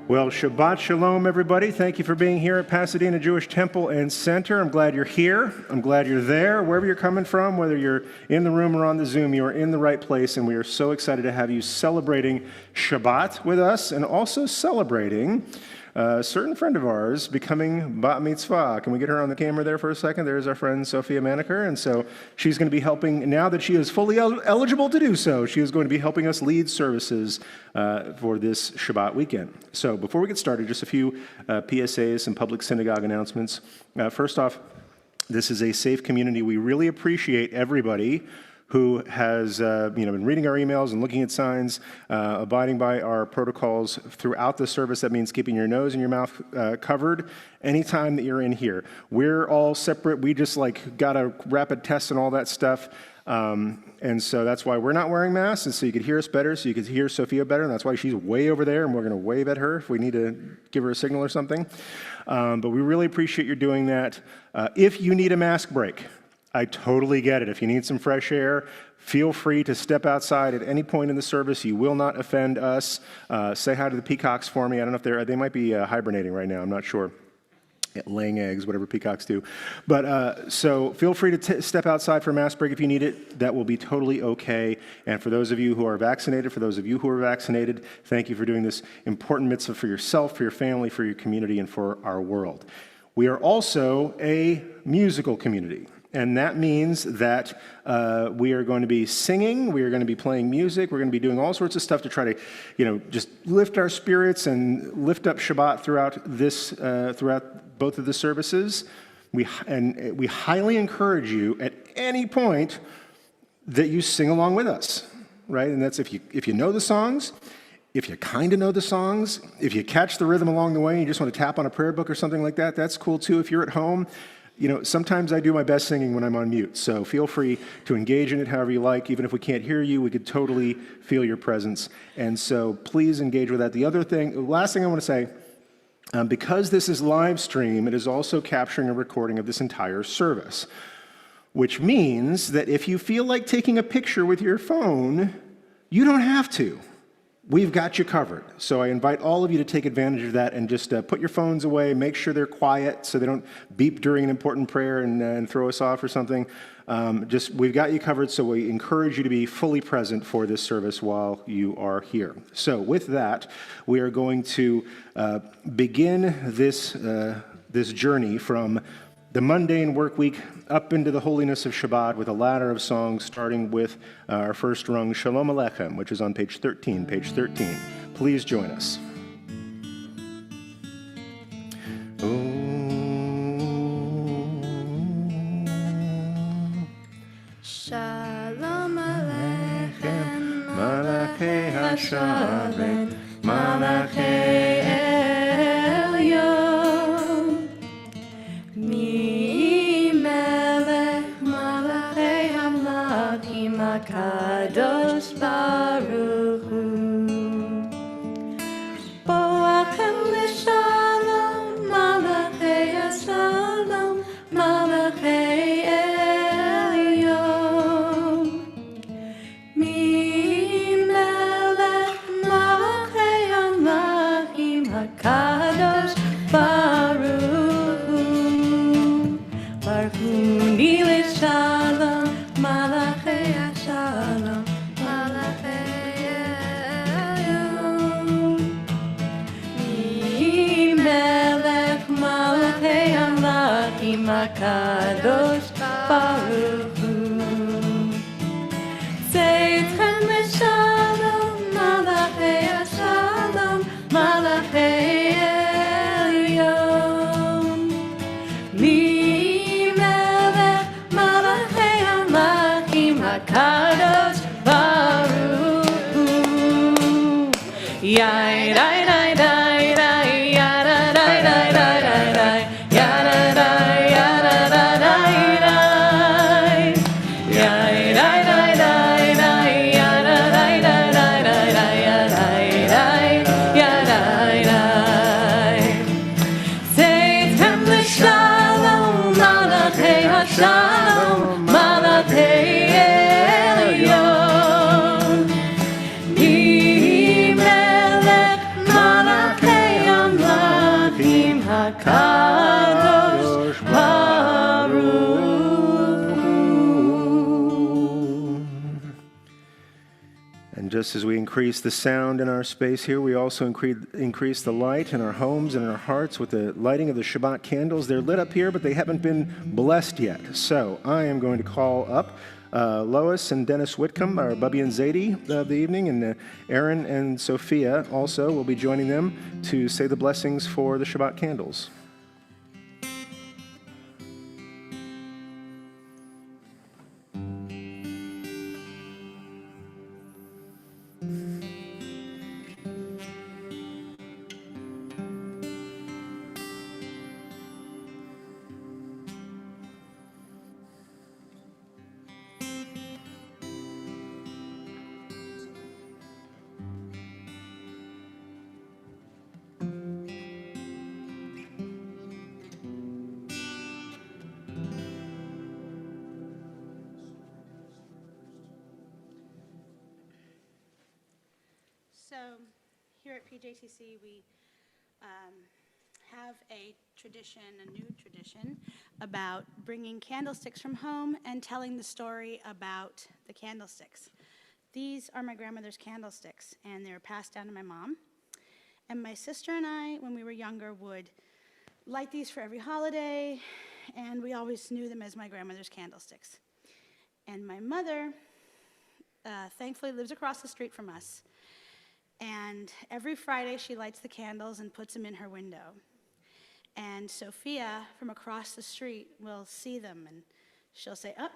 Well, Shabbat Shalom, everybody. Thank you for being here at Pasadena Jewish Temple and Center. I'm glad you're here. I'm glad you're there. Wherever you're coming from, whether you're in the room or on the Zoom, you are in the right place, and we are so excited to have you celebrating Shabbat with us and also celebrating a certain friend of ours becoming bat mitzvah. Can we get her on the camera there for a second? There's our friend Sophia Maneker, and so she's going to be helping, now that she is fully eligible to do so, she is going to be helping us lead services for this Shabbat weekend. So before we get started, just a few PSAs, some public synagogue announcements. First off, this is a safe community. We really appreciate everybody who has been reading our emails and looking at signs, abiding by our protocols throughout the service. That means keeping your nose and your mouth covered anytime that you're in here. We're all separate. We just got a rapid test and all that stuff. And so that's why we're not wearing masks, and so you could hear us better, so you could hear Sophia better, and that's why she's way over there, and we're going to wave at her if we need to give her a signal or something. But we really appreciate you doing that. If you need a mask break, I totally get it. If you need some fresh air, feel free to step outside at any point in the service. You will not offend us. Say hi to the peacocks for me. I don't know if they might be hibernating right now. I'm not sure. Laying eggs, whatever peacocks do. But so feel free to step outside for a mask break if you need it. That will be totally okay. And for those of you who are vaccinated, thank you for doing this important mitzvah for yourself, for your family, for your community, and for our world. We are also a musical community. And that means that we are going to be singing, we are going to be playing music, we're going to be doing all sorts of stuff to try to, just lift our spirits and lift up Shabbat throughout both of the services. We highly encourage you at any point that you sing along with us, right? And that's if you know the songs, if you kind of know the songs, if you catch the rhythm along the way and you just want to tap on a prayer book or something like that, that's cool too. If you're at home, sometimes I do my best singing when I'm on mute, so feel free to engage in it however you like. Even if we can't hear you, we could totally feel your presence, and so please engage with that. The last thing I want to say, because this is live stream, it is also capturing a recording of this entire service, which means that if you feel like taking a picture with your phone, you don't have to. We've got you covered. So I invite all of you to take advantage of that and just put your phones away, make sure they're quiet so they don't beep during an important prayer and throw us off or something. We've got you covered, so we encourage you to be fully present for this service while you are here. So with that, we are going to begin this journey from the mundane work week up into the holiness of Shabbat with a ladder of songs, starting with our first rung, Shalom Aleichem, which is on page 13. Please join us. Shalom Aleichem, Malachei HaSharet, Malachei Elyon, Mi-melech Malachei Hamlachim HaKadosh Baruch Hu, Boachem L'Shalom, Malachei HaShalom, Malachei Elyon, Mi-melech Malachei Hamlachim HaKadosh Baruch Hu, Baruch Hu L'Shalom, Malachei HaShalom, Malachei Elyon, Mi-melech Malachei Hamlachim HaKadosh Baruch Hu, Tzeitzchem L'Shalom, Malachei HaShalom, Malachei Elyon, Yai, dai, dai, dai, dai, yada, dai, dai, dai, dai, dai, yada, dai, yada, dai, dai, dai. Yai, dai, dai, dai, dai, yada, dai, dai, dai, dai, dai, yada, dai, yada, dai. Seitem l'shalom, malachei hashalom, malachei elyon. Melech malachei amlakim hakadosh baruch. And just as we increase the sound in our space here, we also increase the light in our homes and in our hearts with the lighting of the Shabbat candles. They're lit up here, but they haven't been blessed yet. So I am going to call up Lois and Dennis Whitcomb, our Bubby and Zadie of the evening, and Aaron and Sophia also will be joining them to say the blessings for the Shabbat candles. So here at PJTC, we have a tradition, a new tradition, about bringing candlesticks from home and telling the story about the candlesticks. These are my grandmother's candlesticks, and they were passed down to my mom. And my sister and I, when we were younger, would light these for every holiday, and we always knew them as my grandmother's candlesticks. And my mother, thankfully, lives across the street from us. And every Friday, she lights the candles and puts them in her window. And Sophia, from across the street, will see them, and she'll say, "Oh,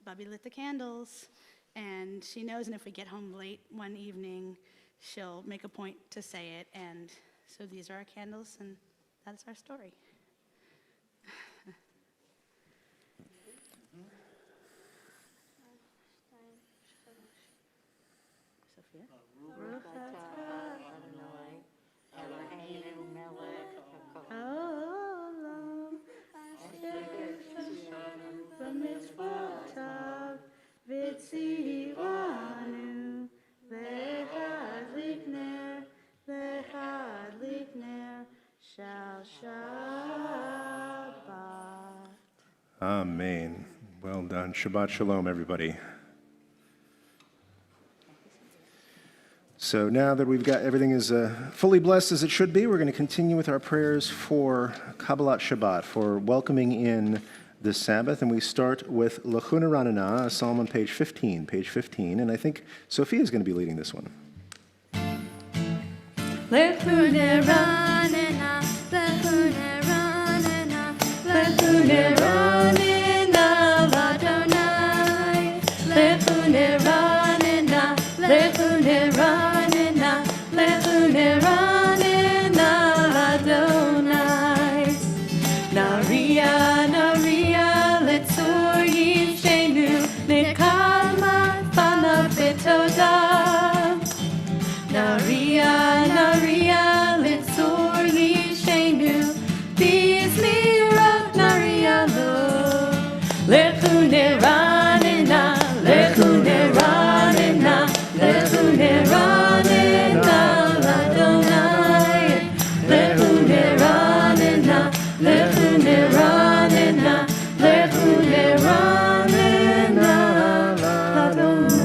Bubby lit the candles." And she knows, and if we get home late one evening, she'll make a point to say it. And so these are our candles, and that's our story. Sophia? Amen. Well done. Shabbat shalom, everybody. So now that we've got everything is fully blessed as it should be, we're going to continue with our prayers for Kabbalat Shabbat, for welcoming in the Sabbath. And we start with Lechuna Ranana, a psalm on page 15. And I think Sophia is going to be leading this one. Lechune ranena, lechune ranena, lechune ranena, l'Adonai. Lechune ranena, lechune ranena, lechune ranena, l'Adonai. Naria, naria, letzur yishenu, nekalma fanav betodah. Naria, naria, litzur yishenu, bizmirot naria lo. Lechune ranena, lechune ranena, lechune ranena, l'Adonai. Lechune ranena, lechune ranena, lechune ranena, l'Adonai.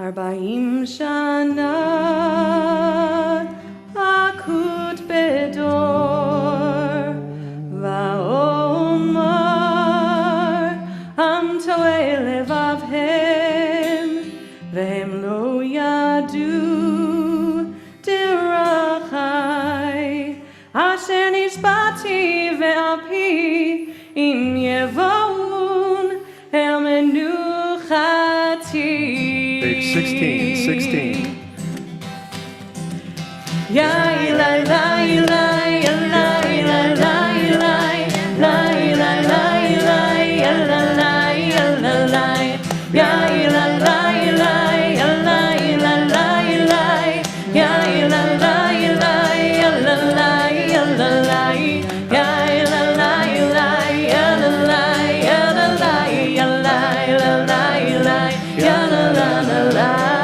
Arbaim shana akut bedor vaomar am to'e levavhem והם לא ידעו דרכי, אשר נשבעתי ועל פי אם יבואון אל מנוחתי. Page 16. Yai lai lai lai lai lai lai lai lai lai lai lai lai lai lai yai lai lai lai lai lai lai lai yai lai lai lai lai lai lai yai lai lai lai lai lai lai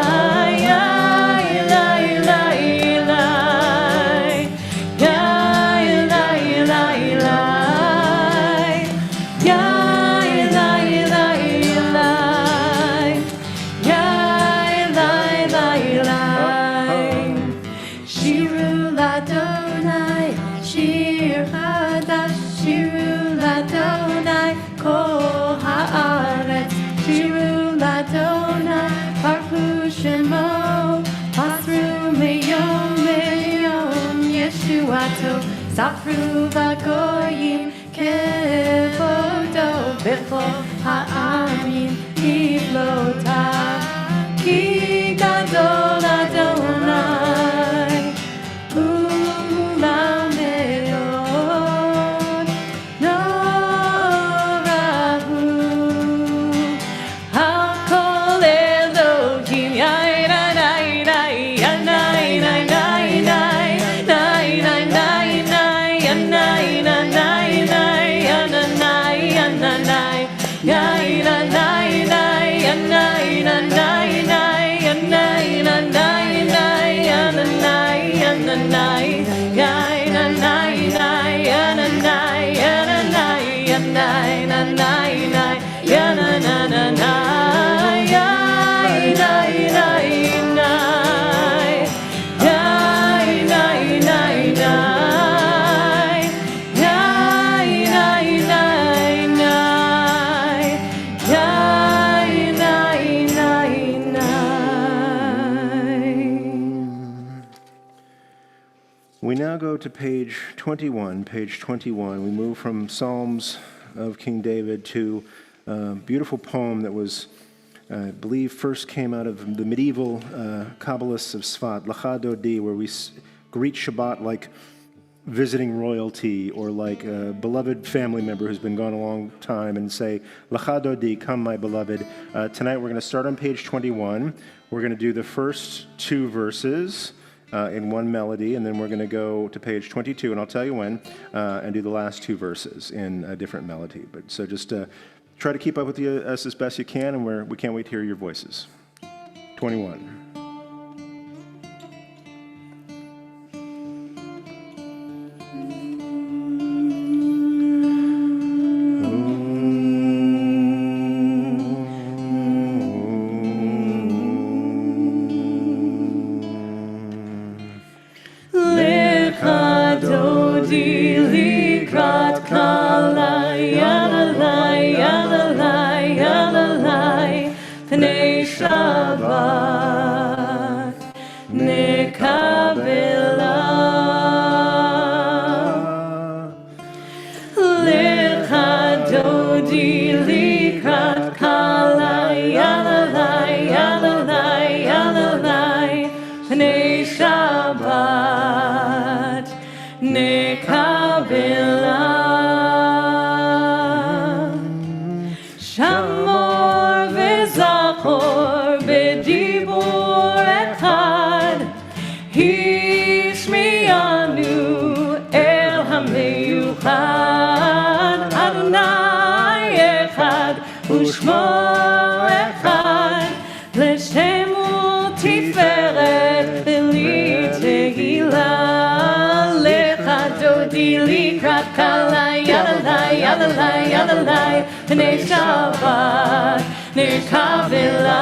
ספרו בגויים כבודו בכל העמים יפלוטה כי גדול אדוני ומעל מאוד נורא הוא על כל אלוהים יאי די די די די We now go to page 21. Page 21. We move from Psalms of King David to a beautiful poem that was, I believe, first came out of the medieval Kabbalists of Sfat, Lecha Dodi, where we greet Shabbat like visiting royalty or like a beloved family member who's been gone a long time and say, Lecha Dodi, come my beloved. Tonight we're going to start on page 21. We're going to do the first two verses in one melody, and then we're going to go to page 22, and I'll tell you when, and do the last two verses in a different melody. But so just try to keep up with us as best you can, and we can't wait to hear your voices. 21. Pnei Shabbat nekavela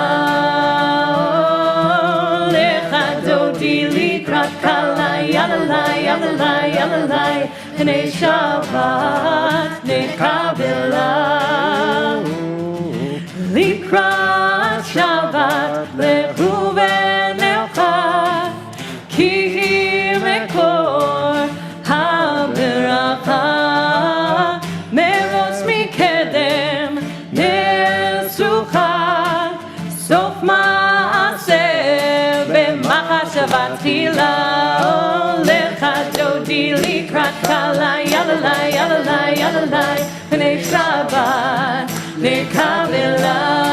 lecha dodi likrat kala yalalai yalalai yalalai Pnei Shabbat nekavela likrat שבת לראובן אחד, כי היא מקור הברכה. מרוץ מקדם נסוכה, סוף מעשה במחשבה תחילה. הולך דודי לקראת כלה, יללה יללה יללה, פני שבת נקבלה.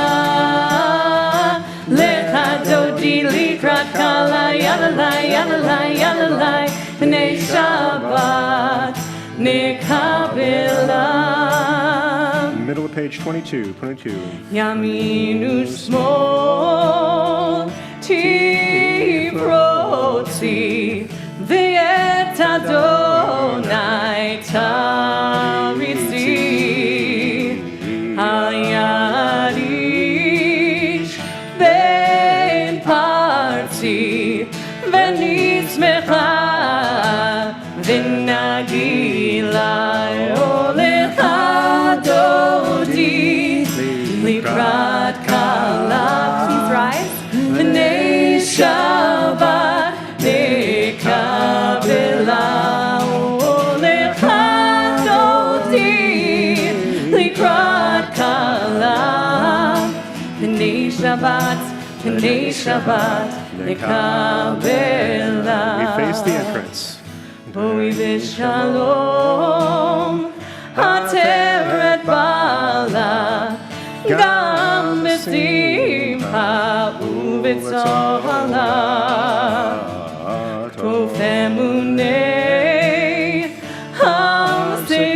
לך דודי לקראת כלה, יללה יללה יללה, פני שבת נקבלה. Middle of page 22, 22. ימין ושמאל תפרוצי, ואת אדוני תריצי. היד איש בין פרצי, ונצמחה ונגילה. הולך דודי לקראת כלה, please rise, בני שבת נקבלה. הולך דודי לקראת כלה, בני שבת נקבלה. We face the entrance. בואי בשלום, עטרת בעלה, גם בשמחה ובצהלה. טוב אמוני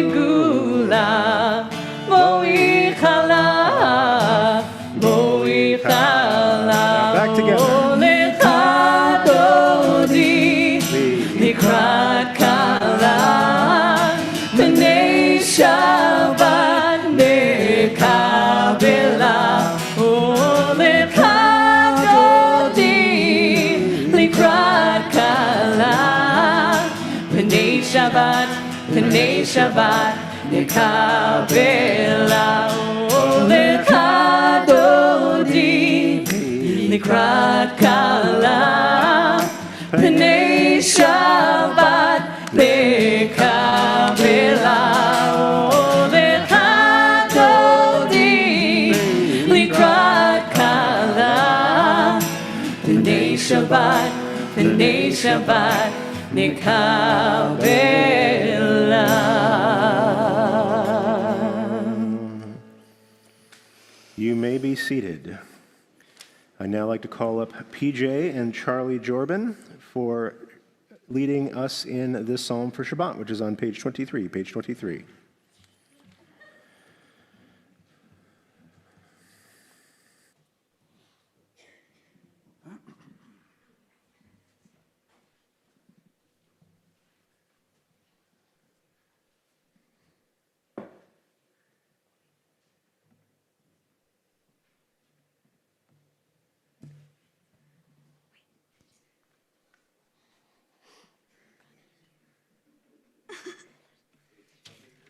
הסגולה, בואי חלה, בואי חלה. Back together. הולך דודי לקראת כלה, בני שבת נקבלה. הולך דודי לקראת כלה, בני שבת נקבלה. הולך דודי לקראת כלה, בני שבת נקבלה. הולך דודי לקראת כלה, בני שבת נקבלה. You may be seated. I'd now like to call up PJ and Charlie Jorban for leading us in this psalm for Shabbat, which is on page 23. Page 23.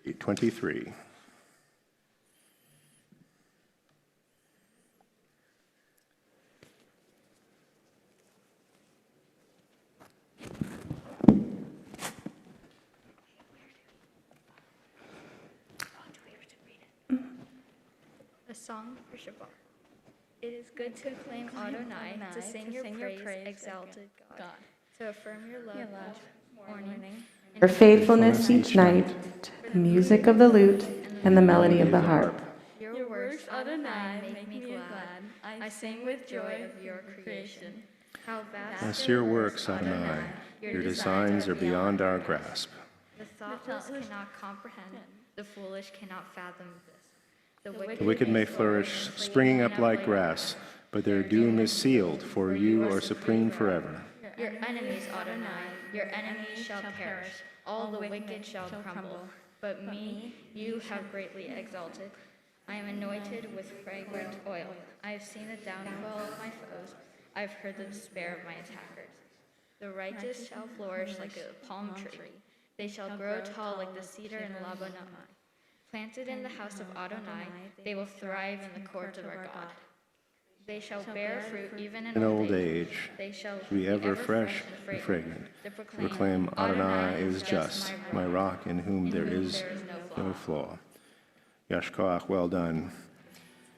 Page 23. A song for Shabbat. It is good to acclaim Adonai, to sing your praise, exalted God, to affirm your love each morning, Your faithfulness each night, the music of the lute and the melody of the harp. Your works, Adonai, make me glad. I sing with joy of your creation. How Bless vast your works, Adonai. Your designs are beyond our grasp. the thoughtless cannot comprehend, the foolish cannot fathom this. The wicked may flourish, springing up like grass, but their doom is sealed, for you are supreme forever. Your enemies, Adonai, your enemies shall perish. All the wicked shall crumble. But me you have greatly exalted. I am anointed with fragrant oil. I have seen the downfall of my foes. I have heard the despair of my attackers. The righteous shall flourish like a palm tree. They shall grow tall like the cedar in Lebanon. Planted in the house of Adonai, they will thrive in the court of our God. They shall bear fruit even In old age, They shall be ever fresh and fragrant. To Proclaim Adonai is just, my rock in whom there is no flaw. Yashkoach, well done.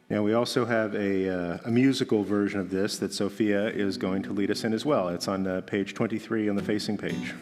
Now, we also have a musical version of this that Sophia is going to lead us in as well. It's on page 23 on the facing page.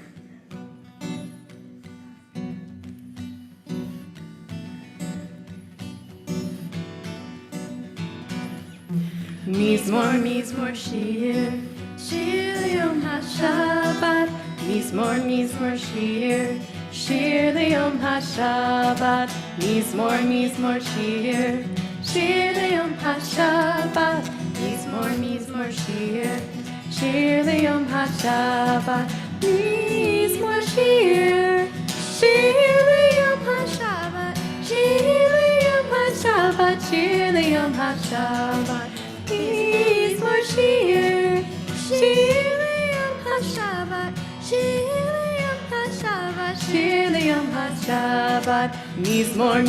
Mizmor shir, shir liyom haShabbat. Mizmor shir, shir liyom haShabbat. Mizmor shir, shir liyom haShabbat. Mizmor shir, shir liyom haShabbat. Mizmor shir, shir liyom haShabbat. Shir liyom haShabbat. Shir liyom haShabbat. Mizmor shir, shir liyom haShabbat. Shir liyom haShabbat. Shir liyom haShabbat. Mizmor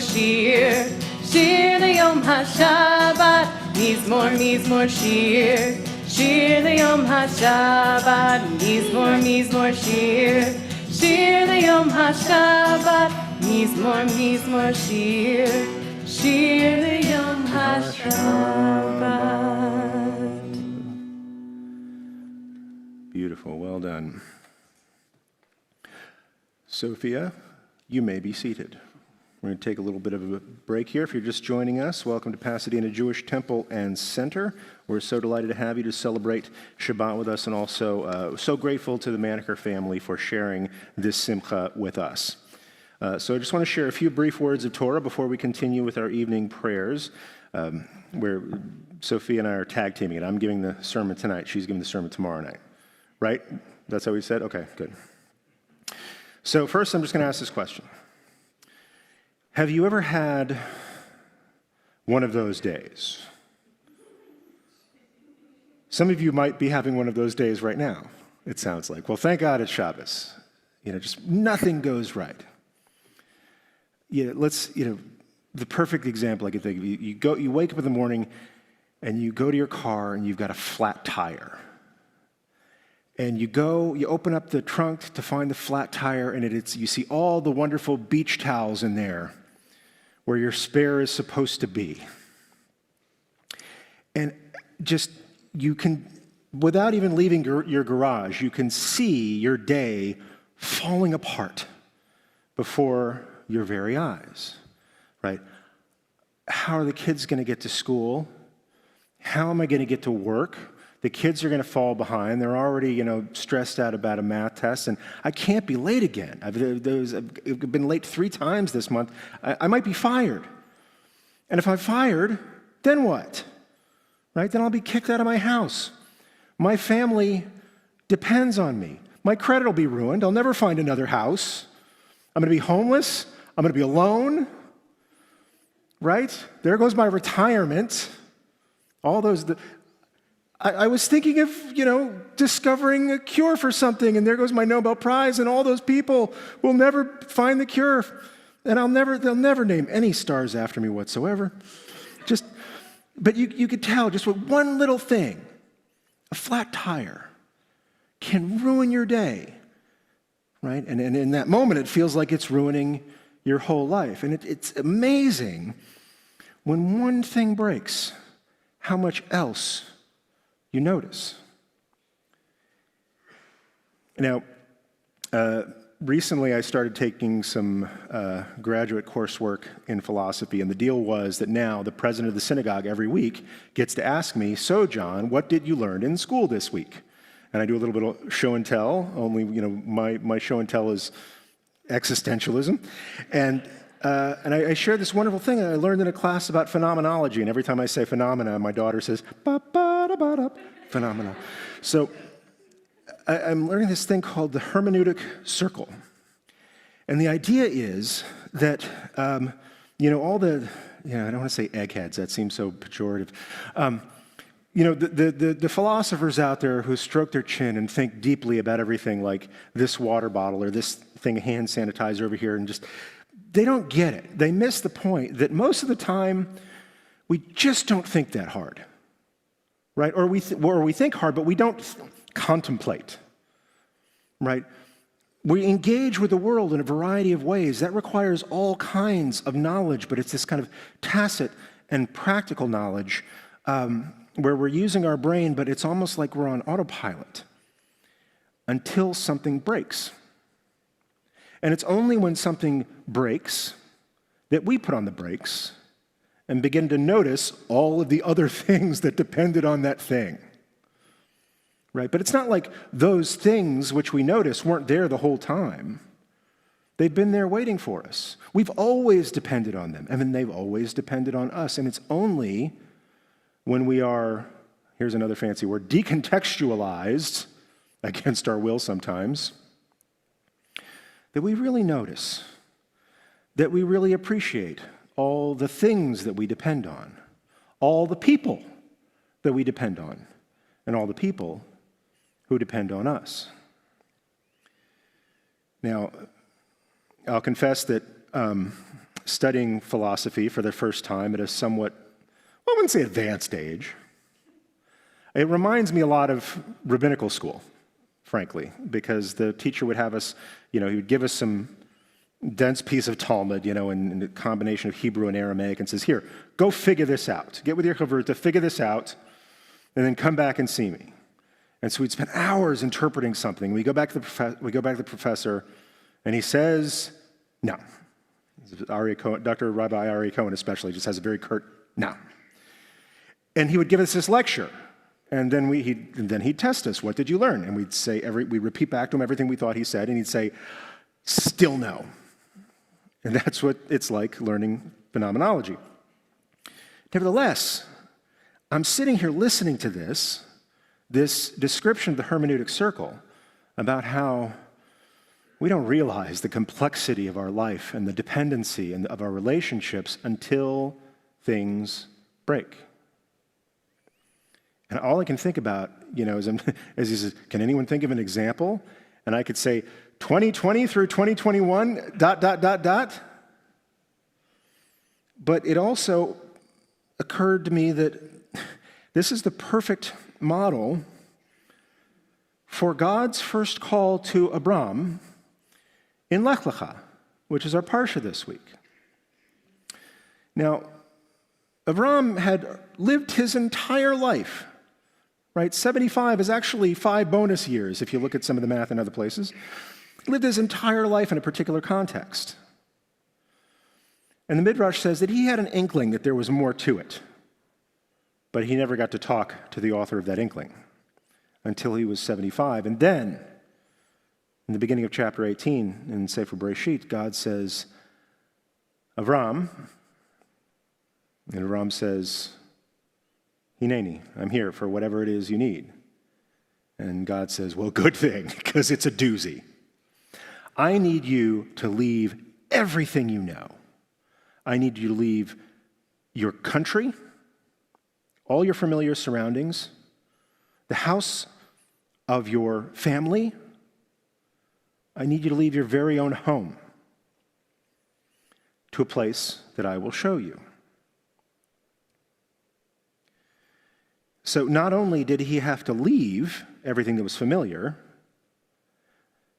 shir, shir liyom haShabbat. Mizmor shir, shir liyom haShabbat. Mizmor shir, shir liyom haShabbat. Mizmor shir, shir liyom haShabbat. Beautiful, well done. Sophia, you may be seated. We're going to take a little bit of a break here. If you're just joining us, welcome to Pasadena Jewish Temple and Center. We're so delighted to have you to celebrate Shabbat with us, and also so grateful to the Maneker family for sharing this simcha with us. So I just want to share a few brief words of Torah before we continue with our evening prayers, where Sophia and I are tag teaming it. I'm giving the sermon tonight. She's giving the sermon tomorrow night. Right? That's how we said? Okay, good. So first, I'm just going to ask this question. Have you ever had one of those days? Some of you might be having one of those days right now, it sounds like. Well, thank God it's Shabbos. Just nothing goes right. The perfect example I can think of, you wake up in the morning and you go to your car and you've got a flat tire. And you open up the trunk to find the flat tire, and you see all the wonderful beach towels in there where your spare is supposed to be. And just, you can, without even leaving your garage, you can see your day falling apart before your very eyes, right? How are the kids going to get to school? How am I going to get to work? The kids are going to fall behind. They're already, stressed out about a math test, and I can't be late again. I've been late 3 times this month. I might be fired. And if I'm fired, then what? Right? Then I'll be kicked out of my house. My family depends on me. My credit will be ruined. I'll never find another house. I'm going to be homeless. I'm going to be alone. Right? There goes my retirement. All those... I was thinking of, discovering a cure for something, and there goes my Nobel Prize, and all those people will never find the cure, and they'll never name any stars after me whatsoever. But you could tell, just with one little thing, a flat tire can ruin your day, right? And in that moment, it feels like it's ruining your whole life. And it's amazing when one thing breaks, how much else you notice. Now, recently I started taking some graduate coursework in philosophy, and the deal was that now the president of the synagogue every week gets to ask me, "So, John, what did you learn in school this week?" And I do a little bit of show and tell, only, my show and tell is existentialism. And I share this wonderful thing I learned in a class about phenomenology, and every time I say phenomena, my daughter says, "Ba-ba-da-ba-da," phenomena. So I'm learning this thing called the hermeneutic circle. And the idea is that, all the, I don't want to say eggheads, that seems so pejorative. The philosophers out there who stroke their chin and think deeply about everything, like this water bottle or this thing, hand sanitizer over here, and they don't get it. They miss the point that most of the time, we just don't think that hard. right? Or we think hard, but we don't contemplate, right? We engage with the world in a variety of ways. That requires all kinds of knowledge, but it's this kind of tacit and practical knowledge where we're using our brain, but it's almost like we're on autopilot until something breaks. And it's only when something breaks that we put on the brakes and begin to notice all of the other things that depended on that thing. Right? But it's not like those things which we notice weren't there the whole time. They've been there waiting for us. We've always depended on them, and then they've always depended on us. And it's only when we are, here's another fancy word, decontextualized, against our will sometimes, that we really notice, that we really appreciate all the things that we depend on, all the people that we depend on, and all the people who depend on us. Now, I'll confess that studying philosophy for the first time at a somewhat, well, I wouldn't say advanced age, it reminds me a lot of rabbinical school, frankly, because the teacher would have us, he would give us some dense piece of Talmud, in a combination of Hebrew and Aramaic, and says, here, go figure this out. Get with your chavruta to figure this out, and then come back and see me. And so we'd spend hours interpreting something. We go back to the professor, and he says, no. Dr. Rabbi Ari Cohen especially just has a very curt no. And he would give us this lecture, and then he'd test us. What did you learn? And we'd repeat back to him everything we thought he said, and he'd say, still no. And that's what it's like learning phenomenology. Nevertheless, I'm sitting here listening to this description of the hermeneutic circle about how we don't realize the complexity of our life and the dependency of our relationships until things break. And all I can think about, is he says, can anyone think of an example? And I could say, 2020 through 2021, ... But it also occurred to me that this is the perfect model for God's first call to Abram in Lech Lecha, which is our parsha this week. Now, Abram had lived his entire life, right? 75 is actually 5 bonus years if you look at some of the math in other places. He lived his entire life in a particular context. And the Midrash says that he had an inkling that there was more to it, but he never got to talk to the author of that inkling until he was 75. And then, in the beginning of chapter 18 in Sefer Bereshit, God says, Avram, and Avram says, Hineni, I'm here for whatever it is you need. And God says, well, good thing, because it's a doozy. I need you to leave everything you know. I need you to leave your country, all your familiar surroundings, the house of your family. I need you to leave your very own home to a place that I will show you. So not only did he have to leave everything that was familiar,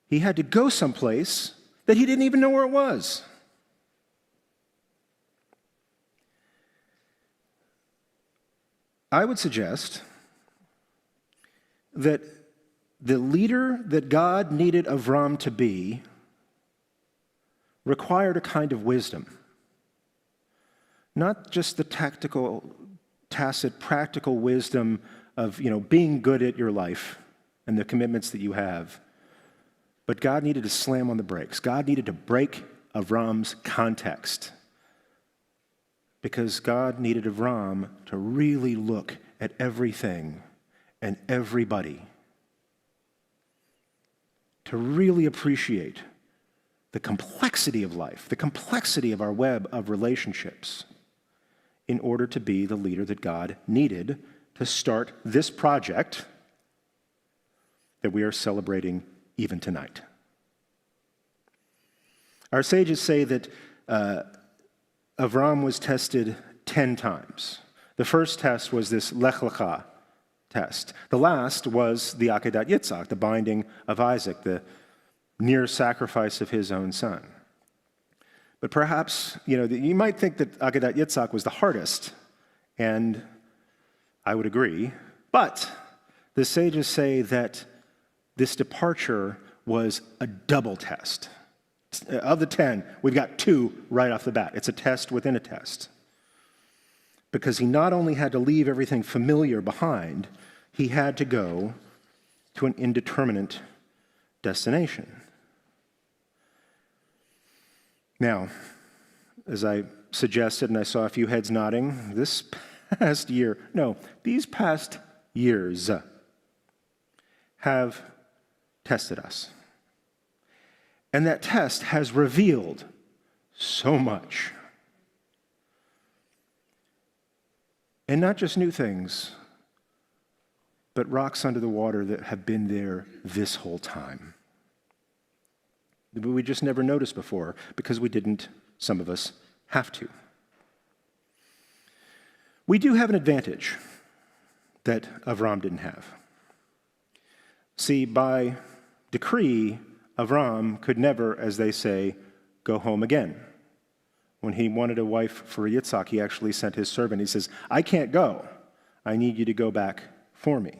he had to go someplace that he didn't even know where it was. I would suggest that the leader that God needed Avram to be required a kind of wisdom. Not just the tactical, tacit, practical wisdom of, being good at your life and the commitments that you have, but God needed to slam on the brakes. God needed to break Avram's context, because God needed Avram to really look at everything and everybody, to really appreciate the complexity of life, the complexity of our web of relationships, in order to be the leader that God needed to start this project that we are celebrating even tonight. Our sages say that Avram was tested 10 times. The first test was this Lech Lecha, test. The last was the Akedat Yitzhak, the binding of Isaac, the near sacrifice of his own son. But perhaps, you might think that Akedat Yitzhak was the hardest, and I would agree. But the sages say that this departure was a double test. Of the 10, we've got 2 right off the bat. It's a test within a test. Because he not only had to leave everything familiar behind, he had to go to an indeterminate destination. Now, as I suggested, and I saw a few heads nodding, these past years have tested us. And that test has revealed so much. And not just new things, but rocks under the water that have been there this whole time. We just never noticed before because we didn't, some of us, have to. We do have an advantage that Avram didn't have. See, by decree, Avram could never, as they say, go home again. When he wanted a wife for Yitzhak, he actually sent his servant. He says, I can't go. I need you to go back for me.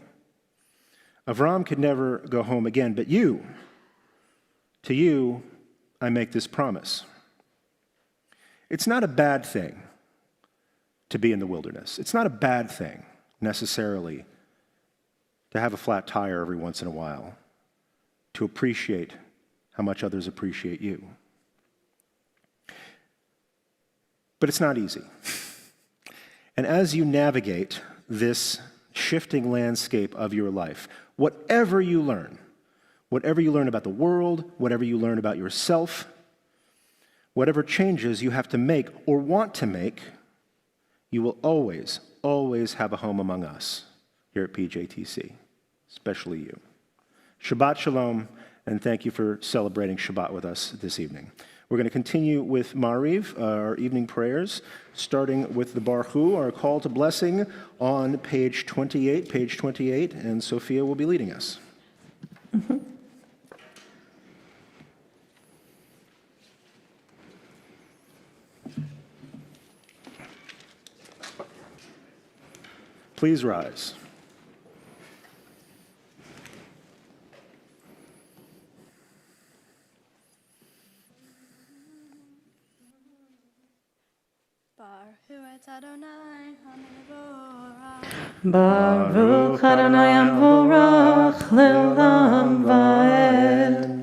Avram could never go home again, but to you, I make this promise. It's not a bad thing to be in the wilderness. It's not a bad thing, necessarily, to have a flat tire every once in a while, to appreciate how much others appreciate you. But it's not easy. And as you navigate this shifting landscape of your life, whatever you learn about the world, whatever you learn about yourself, whatever changes you have to make or want to make, you will always, always have a home among us here at PJTC, especially you. Shabbat Shalom, and thank you for celebrating Shabbat with us this evening. We're going to continue with Mariv, our evening prayers, starting with the Baruch Hu, our call to blessing on page 28, and Sophia will be leading us. Mm-hmm. Please rise. Baruch Adonai Hamvorach Leolam Vaed.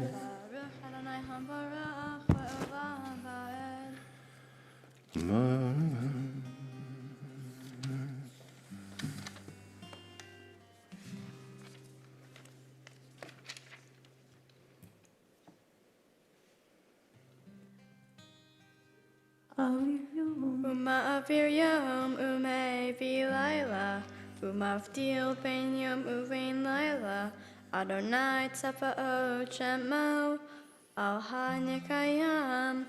Uma'avir yom umevi laila, umavdil ben yom uvein laila, Adonai tzapa'ot shemo, al ha'nikayam,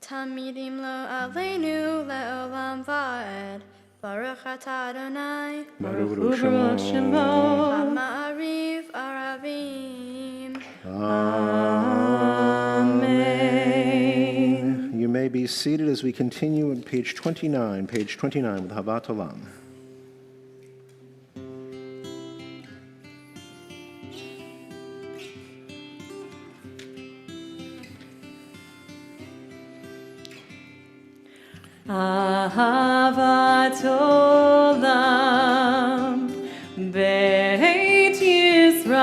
tamidim lo aleinu le'olam va'ed, Baruch atah Adonai, Baruch Shemo. ha'ma'ariv aravim. Amen. You may be seated as we continue on page 29 with Havat Olam. Ahavat Olam Beit Yisrael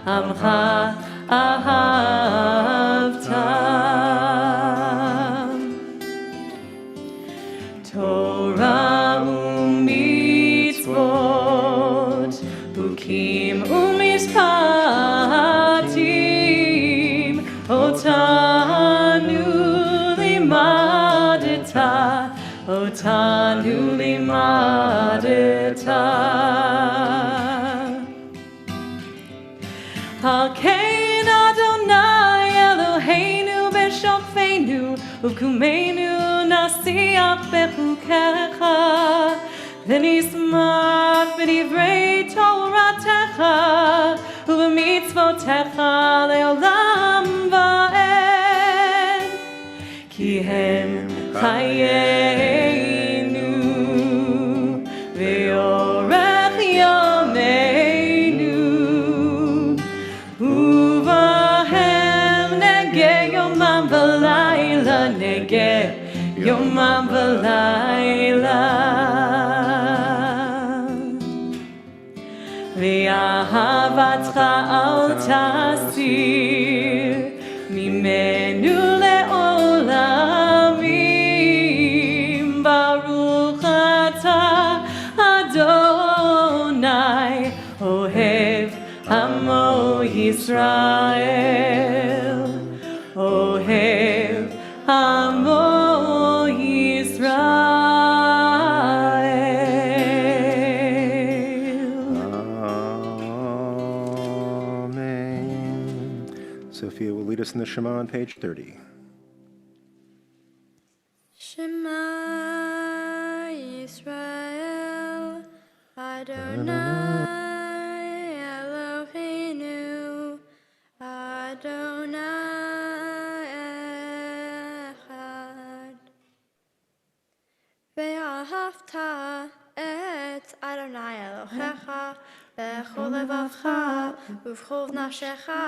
Amcha ahavta Torah u'mitzvot Hukim u'mishpatim Otanu limadeta Hakein Adonai Eloheinu b'shokfeinu ובקומנו נשיח בחוקיך, ונשמח בדברי תורתך, ובמצוותיך לעולם ועד. כי הם חיינו ואורך ימינו, ובהם נגה יומם ולילה, נגה יומם ולילה. ואהבתך אל תסיר ממנו לעולמים. ברוך אתה אדוני אוהב עמו ישראל, אוהב עמו ישראל. Sophia will lead us in the Shema on page 30. Shema Yisrael, Adonai Eloheinu, Adonai Echad. Ve'ahavta et Adonai Elohecha bechol levavcha uvchol nafshecha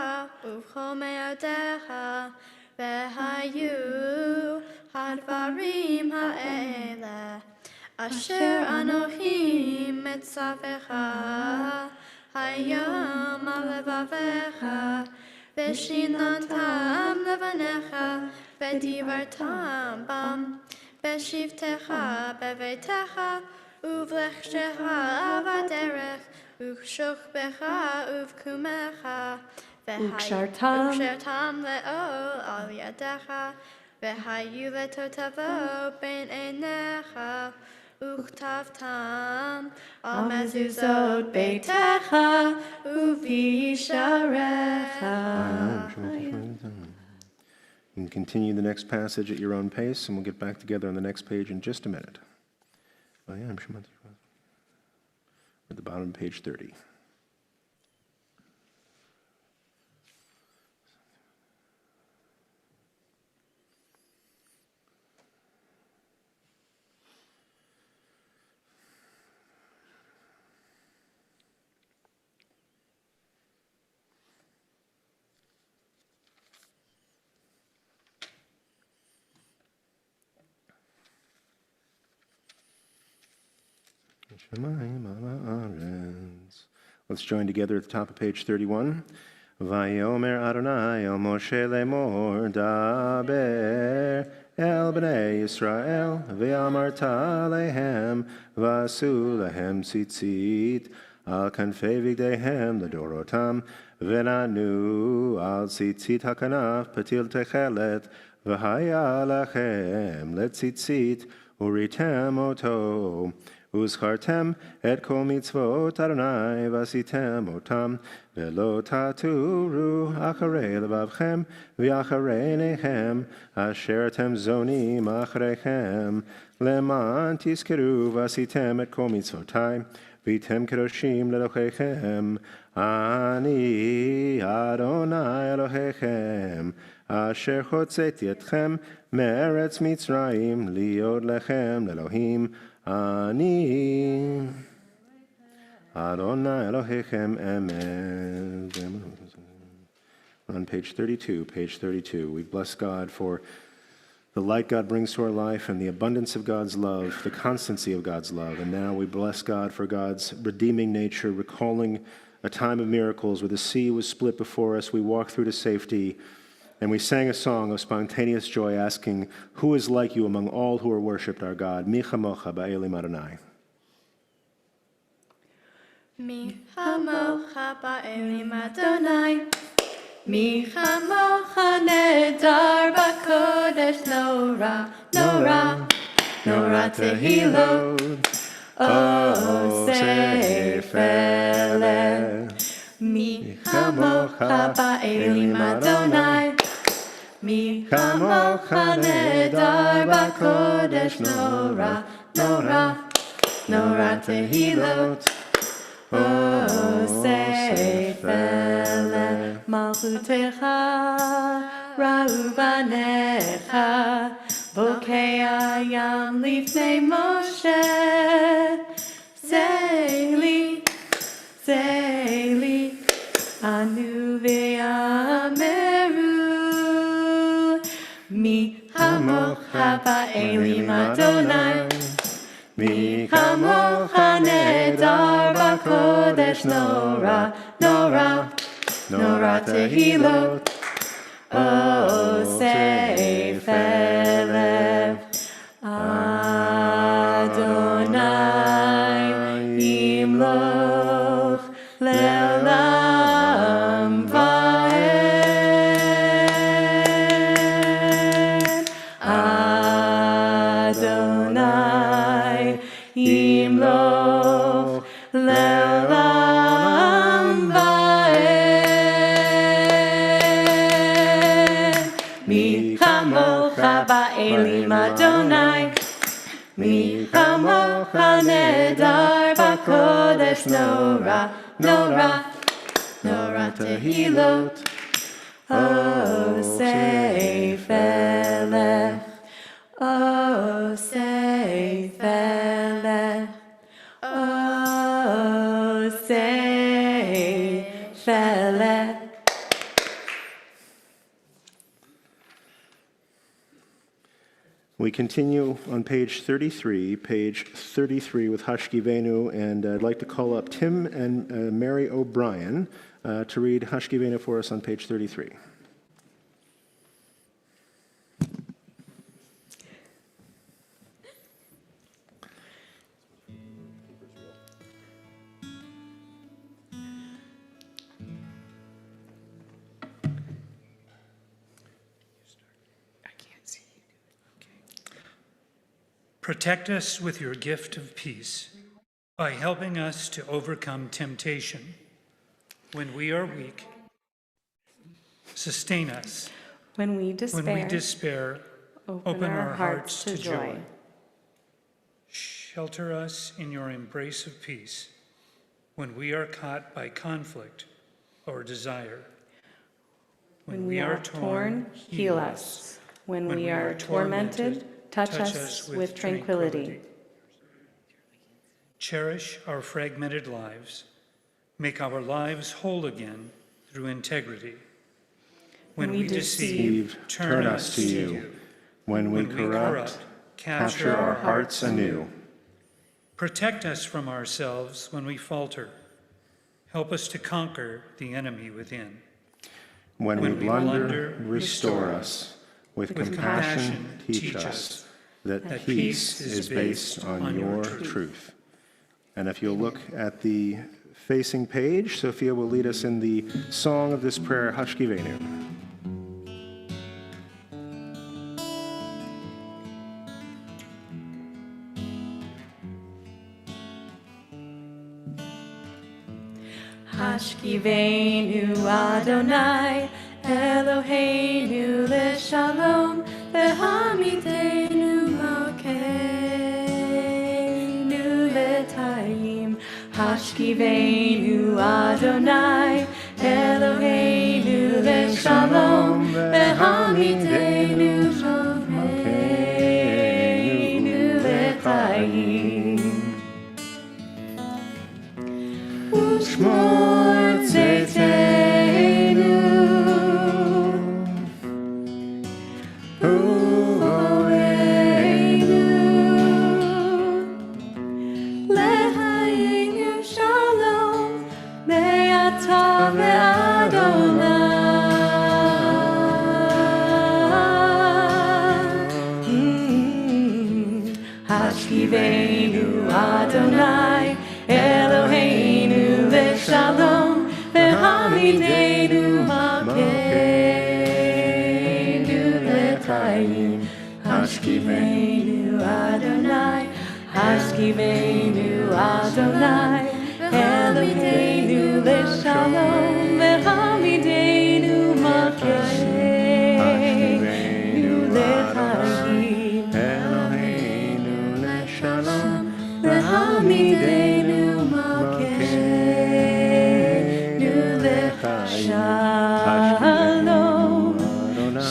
uvchol me'odecha ve'hayu hadvarim ha'ele asher anochi mitzavcha hayom al levavecha ve'shinantam levanecha ve'divartam bam ve'shivtecha beveitecha uvlechshecha avaderech Ukshuchbecha uvkumecha Ukshartam le'ol al yadecha Vehayu letotavo ben einecha Uktavtam al mezuzot beitecha Uvisharecha. You can continue the next passage at your own pace, and we'll get back together on the next page in just a minute. At the bottom of page 30. Let's join together at the top of page 31. Vayomer Adonai el Moshe lemor daber el bnei Yisrael ve'amarta lehem vasu lehem tzitzit al kanfei vigdehem ledorotam venanu al tzitzit hakanaf patil techelet v'haya lachem letzitzit uritem oto Uzchartem et kol mitzvot Adonai vasitem otam velo taturu acharei levavchem v'acharei nechem asher atem zonim acharechem leman tizkeru vasitem et kol mitzvotai v'item kedoshim lelochechem ani Adonai Elohechem asher chotzeti etchem me'eretz Mitzrayim liod lechem lelohim Ani Adonai Elohechem Emet. On page 32, we bless God for the light God brings to our life and the abundance of God's love, the constancy of God's love. And now we bless God for God's redeeming nature, recalling a time of miracles where the sea was split before us. We walked through to safety. And we sang a song of spontaneous joy, asking, who is like you among all who are worshipped our God? Mi chamocha ba'elim Adonai. Mi chamocha ba'elim Adonai. Mi chamocha nedar b'kodesh nora, nora, nora tehilot, o seifele. Mi chamocha ba'elim Adonai. Mi Hamocha Nedar Bakodesh Nora, Nora, Nora Tehilot. O Seifele Malchutecha Ra'u Banecha Bokei Hayam Lifnei Moshe Zeili, Zeili Anu ve'ameru Mi Hamocha Ba'elim Adonai Mi Hamocha Nedar Bakodesh Nora, Nora, Nora Tehilot. O Seifele Adonai Imloch Le'olam Va'ed. Adonai Imloch Le'olam Va'ed. Mi Hamocha Ba'elim Adonai Mi Hamocha Nedar Bakodesh Nora, Nora, Nora Tehilot. O Seifele, O Seifele, O Seifele. We continue on page 33 with Hashkivenu, and I'd like to call up Tim and Mary O'Brien to read Hashkivenu for us on page 33. Protect us with your gift of peace by helping us to overcome temptation. When we are weak, sustain us. When we despair, open our hearts to joy. Shelter us in your embrace of peace when we are caught by conflict or desire. When we are torn, heal us. When we are tormented, touch us with tranquility. Cherish our fragmented lives. Make our lives whole again through integrity. When we deceive, turn us to you. When we corrupt, capture our hearts anew. Protect us from ourselves when we falter. Help us to conquer the enemy within. When we blunder, restore us. With compassion, teach us that peace is based on your truth. And if you'll look at the facing page, Sophia will lead us in the song of this prayer, Hashkivenu. Hashkivenu Adonai Eloheinu leShalom V'hamidenu Malkeinu leTayim. Hashkivenu Adonai Eloheinu leShalom V'hamidenu Malkeinu leTayim. Ushmor Tzeitenu U'oreinu Lehayenu Shalom Me'ata ve'Adonai. Hashkivenu Adonai Eloheinu leShalom V'hamidenu Malkeinu leTayim. Hashkivenu Adonai, Hashkivenu Adonai Eloheinu leShalom V'hamidenu Malkeinu Amidenu Malkeinu Lecha Shalom,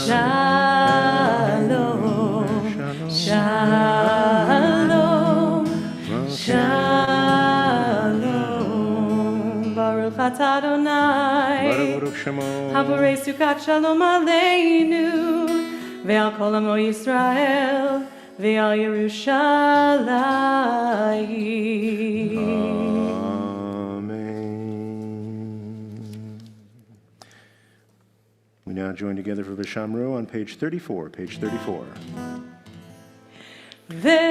Shalom, Shalom, Shalom. Baruch atah Adonai, Baruch Shemo. Haborei Sukkot Shalom Aleinu, Ve'al Kol Amo Yisrael, Ve'al Yerushalayim. Amen. We now join together for Vishamru on page 34. Page 34. Veshamru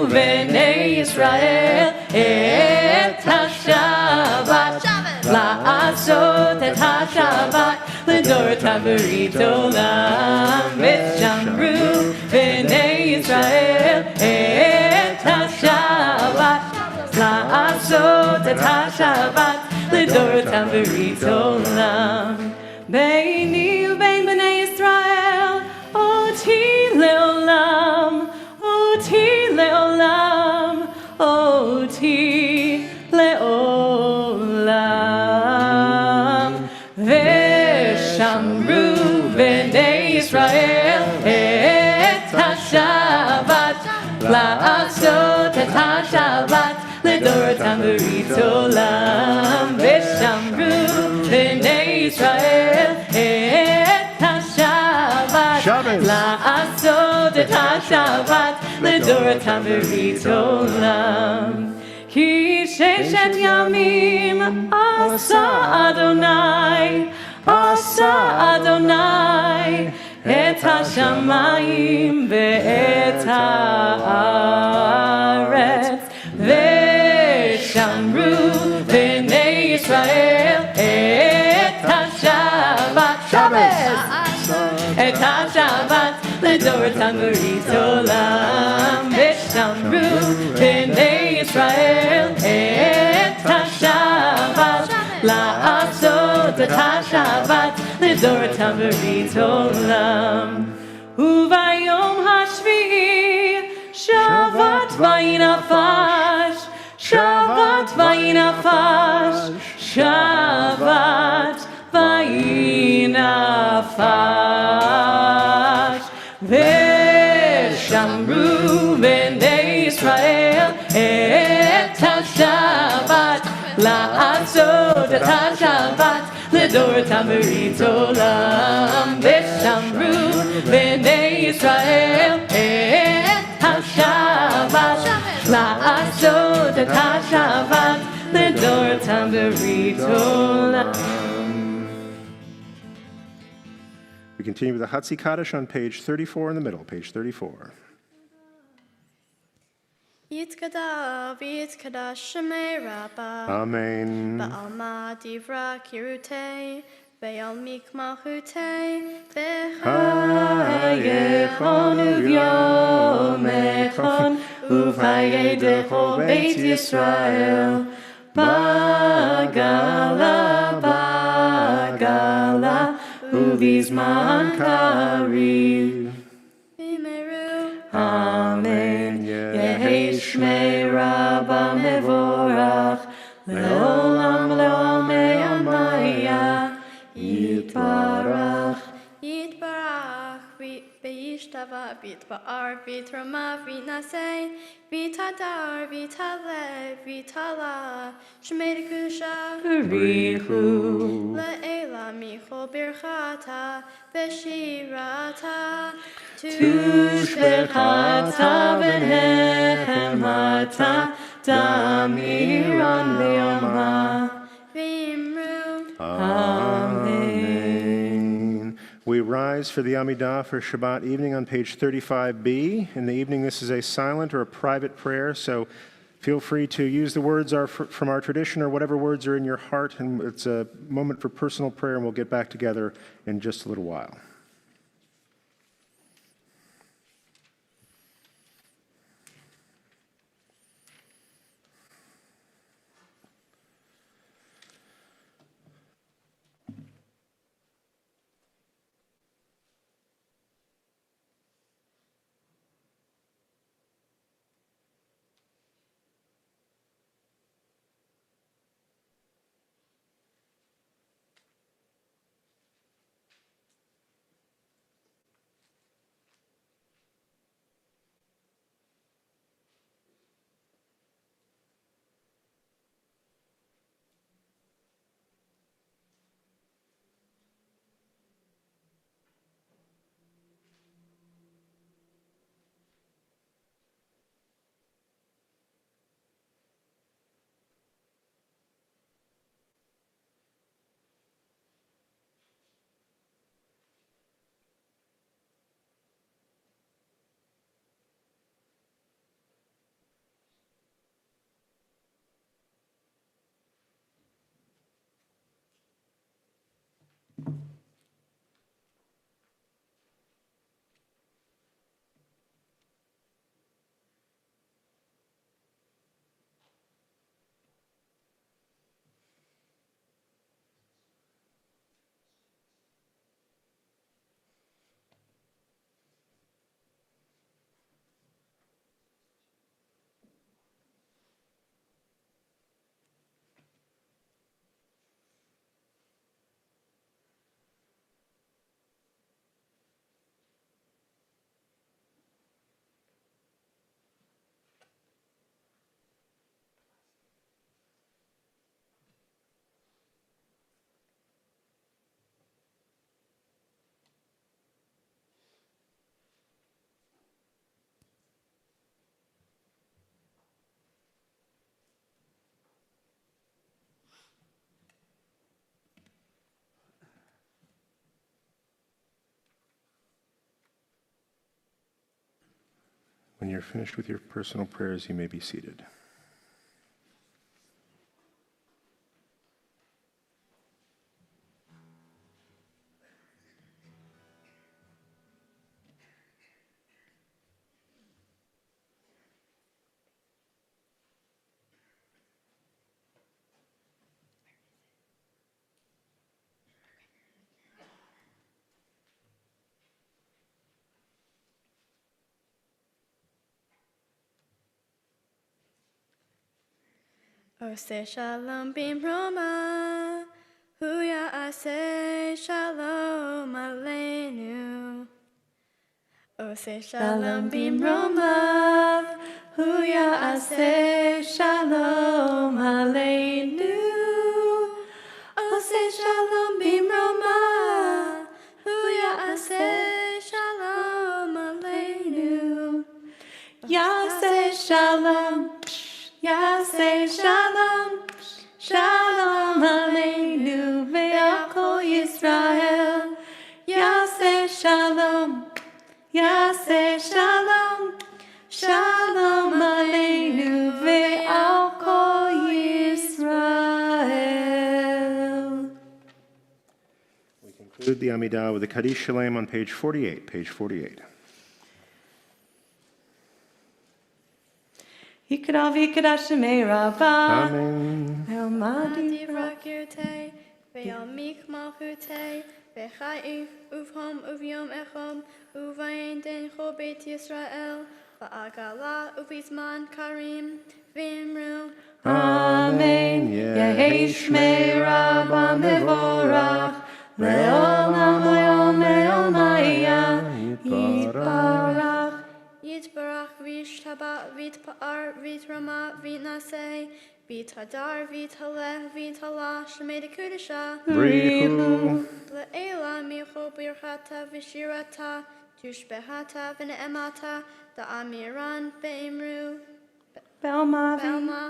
b'nei Yisrael et haShabbat la'asot et haShabbat l'dorotav b'rit olam. Veshamru b'nei Yisrael et haShabbat la'asot et haShabbat l'dorotav b'rit olam. Beini u'bein b'nei Yisrael Oti leolam, oti leolam, oti leolam. Veshamru b'nei Yisrael et haShabbat la'asot et haShabbat l'dorotam b'rit olam. Veshamru b'nei Yisrael et haShabbat la'asot et haShabbat l'dorotam b'rit olam. Ki sheshet yamim asa Adonai et hashamayim ve'et haaretz. Veshamru b'nei Yisrael et haShabbat et haShabbat l'dorotam b'rit olam. Veshamru b'nei Yisrael et haShabbat la'asot et haShabbat l'dorotam b'rit olam. Uvayom hashvi'i shavat vayinafash, shavat vayinafash, shavat vayinafash. Veshamru b'nei Yisrael et haShabbat la'asot et haShabbat l'dorotam b'rit olam. Veshamru b'nei Yisrael et haShabbat la'asot et haShabbat l'dorotam b'rit olam. We continue with the Hatzi Kaddish on page 34 in the middle. Page 34. Yitkada v'yitkada shemei Rabba Amen. Ba'alma divra kirutei Ve'al mikmahutei Hayechon uvyomechon uvhayedecho Beit Yisrael Bagala Bagala uvizman kariv. Bimeru Amen. Yehi shmei Rabba mevorach leolam leomei amaya yitbarach. Yitbarach v'yishtava v'yitba'ar v'yitrama v'yinaseh v'yitadar v'yitale v'yitala shmei kedusha Barichu. Le'ela michol birchata v'shirata Tushbechata v'nehemata damiran le'oma. v'imru Amen. We rise for the Amidah for Shabbat evening on page 35b. In the evening, this is a silent or a private prayer, so feel free to use the words from our tradition or whatever words are in your heart, and it's a moment for personal prayer, and we'll get back together in just a little while. When you're finished with your personal prayers, you may be seated. Ose shalom bimroma, huya ase shalom aleinu. Ose shalom bimroma, huya ase shalom aleinu. Ose shalom bimroma, huya ase shalom aleinu. Yaseh shalom, Yaseh shalom, shalom aleinu ve'al kol Yisrael. Yaseh shalom, Yaseh shalom, shalom aleinu ve'al kol Yisrael. We conclude the Amidah with the Kaddish Shalem on page 48. Page 48. Yikra v'yikra shemei Rabbah. Amen. Ve'omadi Rakirte, ve'al mich malchute, ve'chai uvhom uvyom echom, uvayin den cho beit Yisrael, va'agala uvizman karim, v'imru. Amen. Yehi shmei Rabbah mevorach, le'olam le'om le'om ha'ya, yitbarach. Yitbarach v'yishtaba v'yitpa'ar v'yitrama v'yitnaseh, v'yithadar v'yithaleh v'yithalah shemei dekudesha. Brichu. Le'ela micho birchata v'shirata, tushbehata v'ne'emata, da'amiran be'imru, Be'omavi. be'alma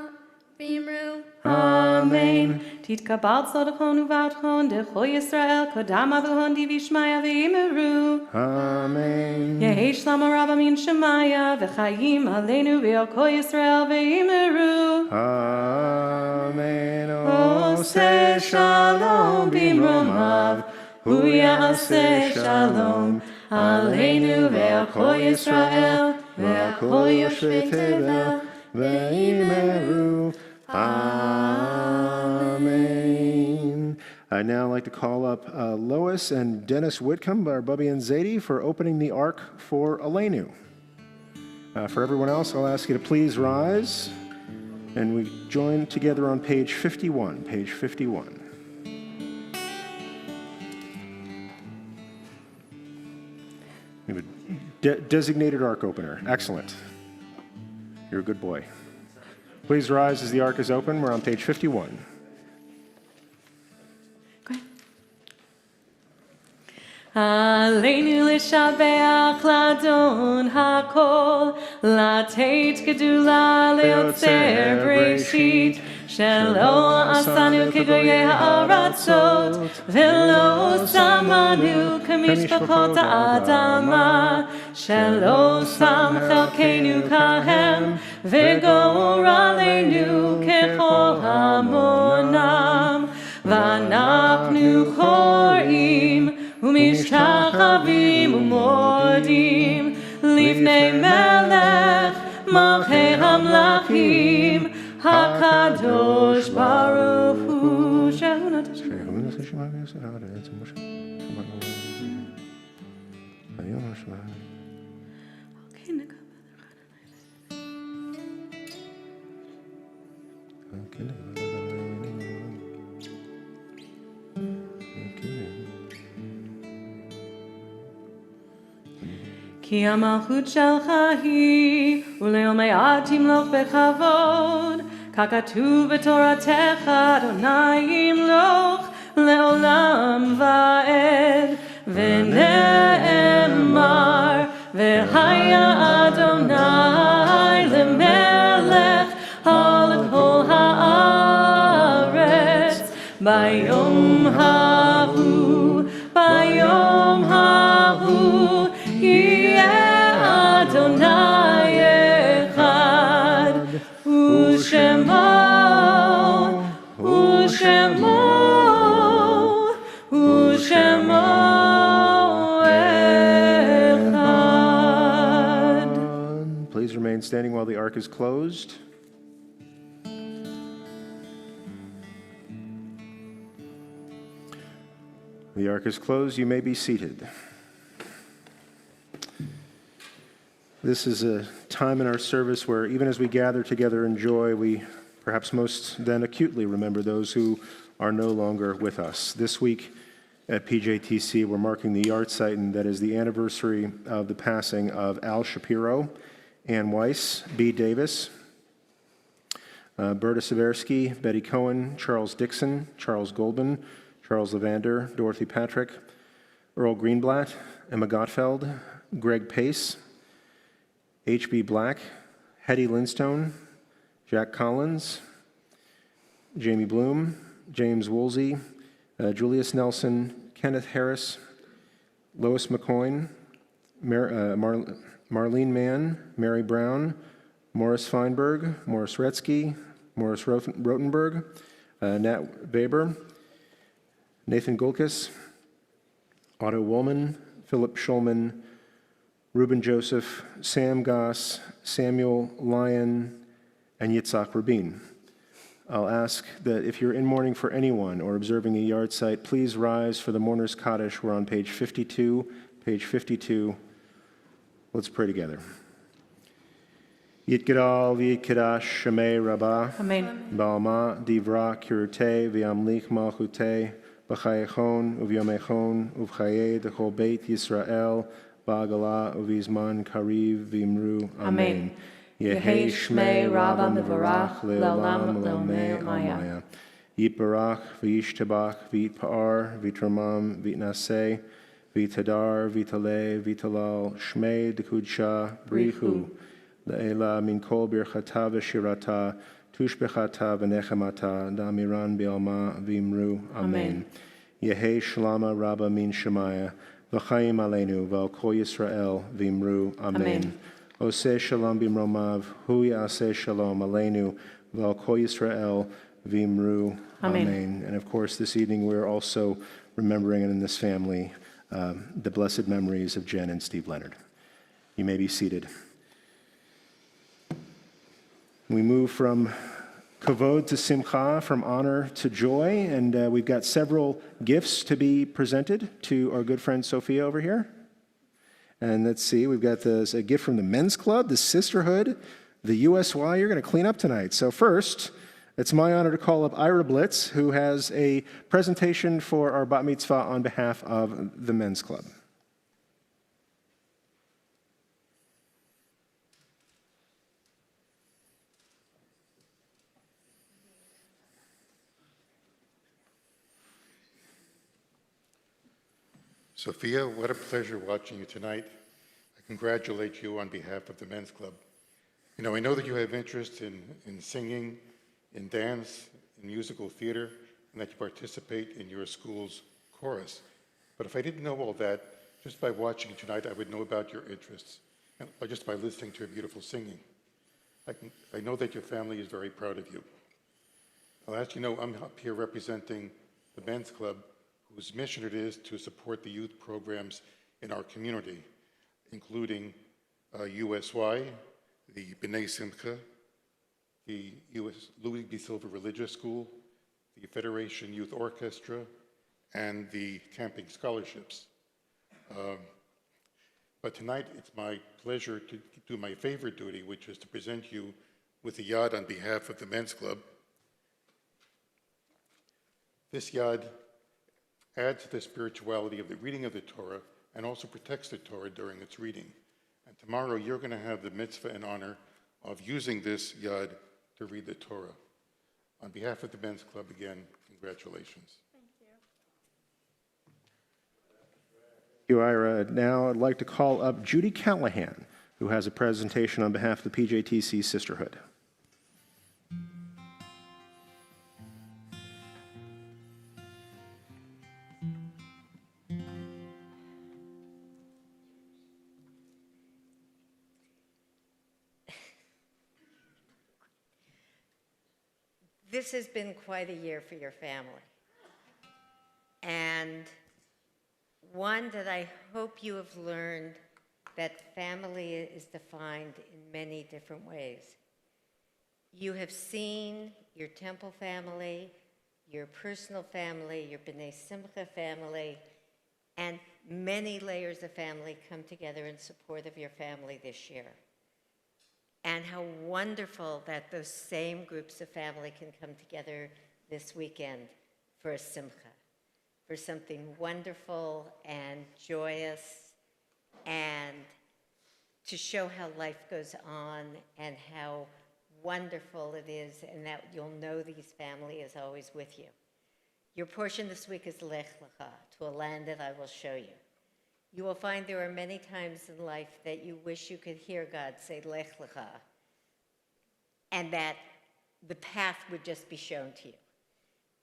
v'imru. Amen. Titkabal tzodachon uvatchon, decho Yisrael, kodam avuhon divishmaya v'imeru. Amen. Yehi shlama rabba min shemaya, v'chayim aleinu ve'al kol Yisrael v'imeru. Amen. Oseh shalom bimromav, hu ya'aseh shalom, aleinu ve'al kol Yisrael, ve'al kol yoshvei tevel, Ve'imeru. Amen. I'd now like to call up Lois and Dennis Whitcomb, our Bubby and Zadie, for opening the Ark for Aleinu. For everyone else, I'll ask you to please rise, and we join together on page 51. Page 51. We have a designated Ark opener. Excellent. You're a good boy. Please rise as the Ark is open. We're on page 51. Aleinu l'shabeach l'adon hakol, lateit gedula leotzer breshit, shelo asanu kegoyei ha'aratzot, velo samanu kamishpachot ha'adama, shelo sam chelkeinu kahem, v'gor aleinu kechol hamonam, v'anachnu chor'im cherubim umodim lifnei melech malchei hamlachim hakadosh baruch hu shehu כי המלכות שלך היא, וליומי עד תמלוך בכבוד, ככתוב בתורתך, אדוני ימלוך לעולם ועד. ונאמר, והיה אדוני למלך על כל הארץ, ביום ההוא, ביום ההוא, יהיה אדוני אחד, ושמו, ושמו, ושמו אחד. Please remain standing while the ark is closed. The ark is closed. You may be seated. This is a time in our service where even as we gather together in joy, we perhaps most then acutely remember those who are no longer with us. This week at PJTC, we're marking the yahrzeit, and that is the anniversary of the passing of Al Shapiro, Ann Weiss, B. Davis, Berta Seversky, Betty Cohen, Charles Dixon, Charles Goldman, Charles Levander, Dorothy Patrick, Earl Greenblatt, Emma Gottfeld, Greg Pace, H.B. Black, Hetty Lindstone, Jack Collins, Jamie Bloom, James Woolsey, Julius Nelson, Kenneth Harris, Lois McCoyne, Marlene Mann, Mary Brown, Morris Feinberg, Morris Retsky, Morris Rotenberg, Nat Weber, Nathan Gulkis, Otto Woolman, Philip Schulman, Reuben Joseph, Sam Goss, Samuel Lyon, and Yitzhak Rabin. I'll ask that if you're in mourning for anyone or observing a yahrzeit, please rise for the mourner's Kaddish. We're on page 52. Page 52. Let's pray together. Yitgadal v'yitkedash shemei rabbah. Amen. Ba'alma divra kirutei v'yamlich malchutei b'chayechon uvyomechon uv'chayei d'chol beit Yisrael ba'agala uvizman kariv v'imru. Amen. Yehei shmei rabba mevarach le'olam le'omei amaya. Yitbarach v'yishtabach v'yitpa'ar v'yitramam v'yitnaseh v'yitadar v'yitaleh v'yitalal shmei d'kudsha brichu le'ela min kol birchata v'shirata tushbechata v'nechemata da'amiran b'alma v'imru. Amen. Yehei shlama rabba min shemaya v'chaim aleinu v'al kol Yisrael v'imru. Amen. Oseh shalom bimromav, hu yaseh shalom aleinu, v'al kol Yisrael v'imru. Amen. And of course, this evening we're also remembering in this family the blessed memories of Jen and Steve Leonard. You may be seated. We move from kavod to simcha, from honor to joy, and we've got several gifts to be presented to our good friend Sophia over here. And let's see, we've got a gift from the Men's Club, the Sisterhood, the USY. You're going to clean up tonight. So first, it's my honor to call up Ira Blitz, who has a presentation for our bat mitzvah on behalf of the Men's Club. Sophia, what a pleasure watching you tonight. I congratulate you on behalf of the Men's Club. You know, I know that you have interest in singing, in dance, in musical theater, and that you participate in your school's chorus. But if I didn't know all that, just by watching you tonight, I would know about your interests, and just by listening to your beautiful singing. I know that your family is very proud of you. I'll ask you, I'm up here representing the Men's Club, whose mission it is to support the youth programs in our community, including USY, the B'nai Simcha, the Louis B. Silver Religious School, the Federation Youth Orchestra, and the Camping Scholarships. But tonight, it's my pleasure to do my favorite duty, which is to present you with a yad on behalf of the Men's Club. This yad adds to the spirituality of the reading of the Torah and also protects the Torah during its reading. And tomorrow, you're going to have the mitzvah and honor of using this yad to read the Torah. On behalf of the Men's Club, again, congratulations. Thank you, Ira. Now I'd like to call up Judy Callahan, who has a presentation on behalf of the PJTC Sisterhood. This has been quite a year for your family, and one that I hope you have learned that family is defined in many different ways. You have seen your temple family, your personal family, your B'nai Simcha family, and many layers of family come together in support of your family this year. And how wonderful that those same groups of family can come together this weekend for a simcha, for something wonderful and joyous, and to show how life goes on and how wonderful it is, and that you'll know these family is always with you. Your portion this week is Lech Lecha, to a land that I will show you. You will find there are many times in life that you wish you could hear God say Lech Lecha, and that the path would just be shown to you.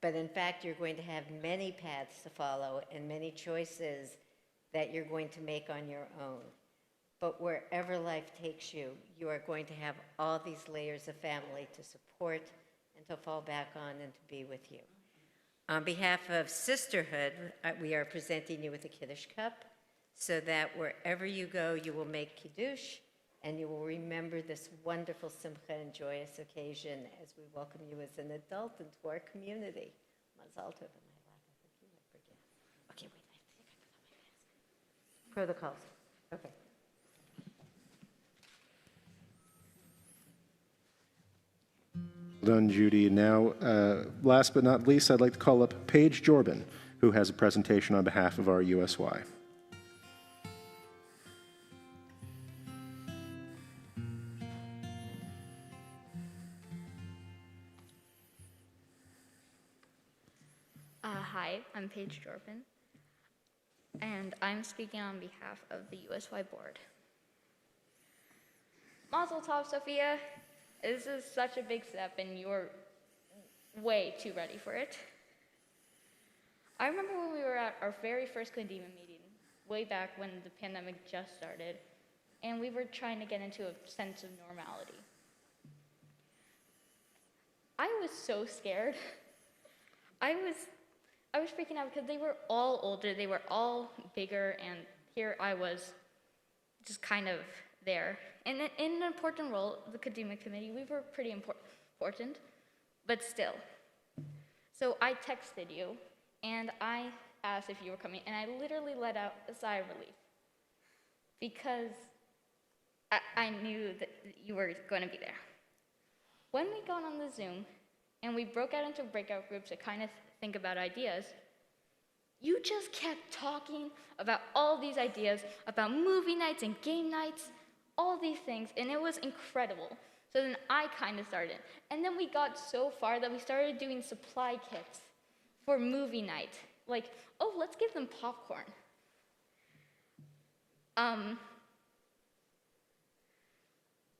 But in fact, you're going to have many paths to follow and many choices that you're going to make on your own. But wherever life takes you, you are going to have all these layers of family to support and to fall back on and to be with you. On behalf of Sisterhood, we are presenting you with a Kiddush cup, so that wherever you go, you will make Kiddush, and you will remember this wonderful simcha and joyous occasion as we welcome you as an adult into our community. Mazal tov. Okay, wait, I think I put on my mask. Protocols. Okay. Well done, Judy. Now, last but not least, I'd like to call up Paige Jorban, who has a presentation on behalf of our USY. Hi, I'm Paige Jordan, and I'm speaking on behalf of the USY board. Mazel tov, Sophia. This is such a big step, and you're way too ready for it. I remember when we were at our very first Kadima meeting, way back when the pandemic just started, and we were trying to get into a sense of normality. I was so scared. I was freaking out because they were all older, they were all bigger, and here I was just kind of there. And in an important role, the Kadima committee, we were pretty important, but still. So I texted you, and I asked if you were coming, and I literally let out a sigh of relief because I knew that you were going to be there. When we got on the Zoom, and we broke out into breakout groups to kind of think about ideas, you just kept talking about all these ideas, about movie nights and game nights, all these things, and it was incredible. So then I kind of started. And then we got so far that we started doing supply kits for movie night. Like, oh, let's give them popcorn.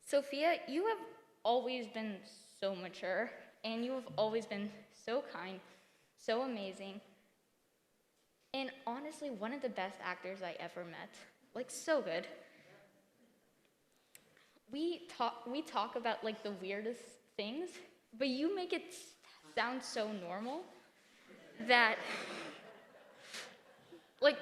Sophia, you have always been so mature, and you have always been so kind, so amazing, and honestly, one of the best actors I ever met. Like, so good. We talk about like the weirdest things, but you make it sound so normal that, like,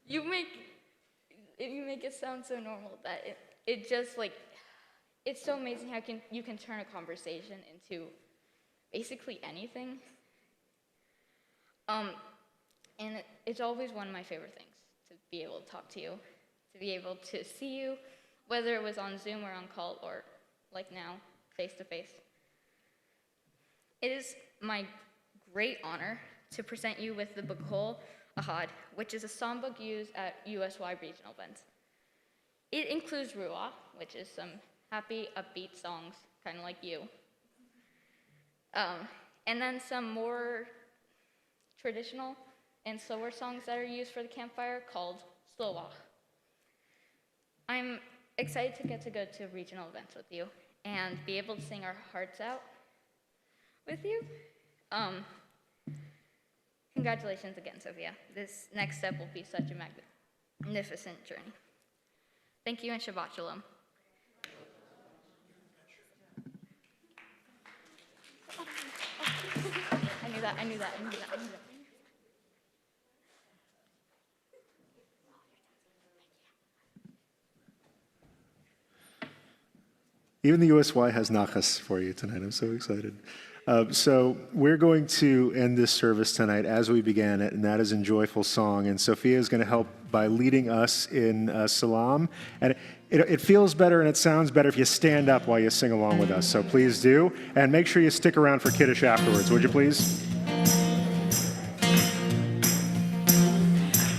You make it sound so normal that it just like, it's so amazing how you can turn a conversation into basically anything. And it's always one of my favorite things to be able to talk to you, to be able to see you, whether it was on Zoom or on call or like now, face to face. It is my great honor to present you with the Bakol Ahad, which is a songbook used at US-wide regional events. It includes Ruah, which is some happy, upbeat songs, kind of like you. And then some more traditional and slower songs that are used for the campfire called Slowach. I'm excited to get to go to regional events with you and be able to sing our hearts out with you. Congratulations again, Sophia. This next step will be such a magnificent journey. Thank you and Shabbat Shalom. I knew that. Even the USY has nachas for you tonight. I'm so excited. So we're going to end this service tonight as we began it, and that is in joyful song. And Sophia is going to help by leading us in Salam. And it feels better and it sounds better if you stand up while you sing along with us. So please do. And make sure you stick around for Kiddush afterwards, would you please?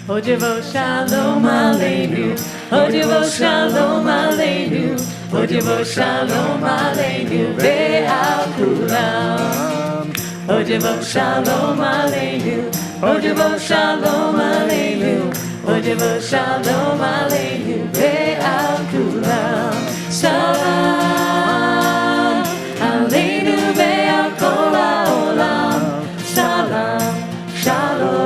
Ojavo Shalom Aleinu, Ojavo Shalom Aleinu, Ojavo Shalom Aleinu, Ve'al Kulam. Ojavo Shalom Aleinu, Ojavo Shalom Aleinu, Ojavo Shalom Aleinu, Ve'al Kulam. Salam Aleinu ve'al kol ha'olam, Salam Shalom.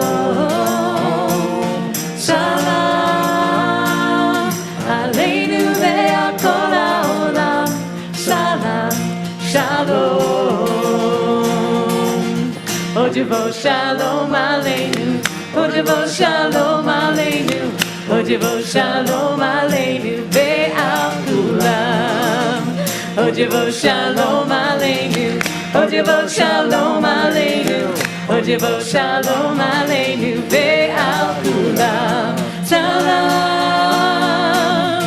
Ojavo Shalom Aleinu, Ojavo Shalom Aleinu, Ojavo Shalom Aleinu, Ve'al Kulam. Ojavo Shalom Aleinu, Ojavo Shalom Aleinu, Ojavo Shalom Aleinu, Ve'al Kulam. Salam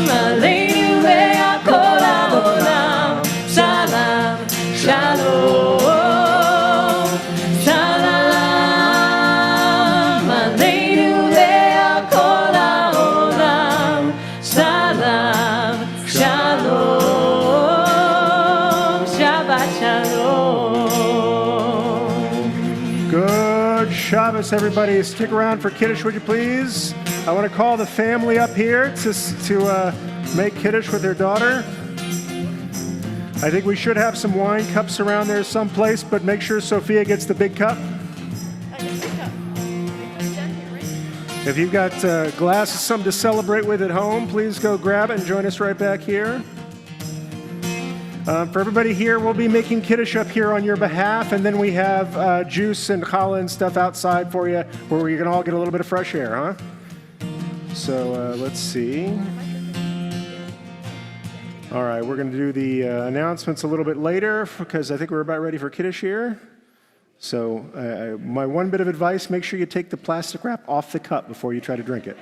Aleinu, Ve'al kol ha'olam, Salam Shalom. Shabbos, everybody. Stick around for Kiddush, would you please? I want to call the family up here to make Kiddush with their daughter. I think we should have some wine cups around there someplace, but make sure Sophia gets the big cup. If you've got glasses, something to celebrate with at home, please go grab it and join us right back here. For everybody here, we'll be making Kiddush up here on your behalf, and then we have juice and challah and stuff outside for you where you can all get a little bit of fresh air, huh? So let's see. All right, we're going to do the announcements a little bit later because I think we're about ready for Kiddush here. So my one bit of advice, make sure you take the plastic wrap off the cup before you try to drink it.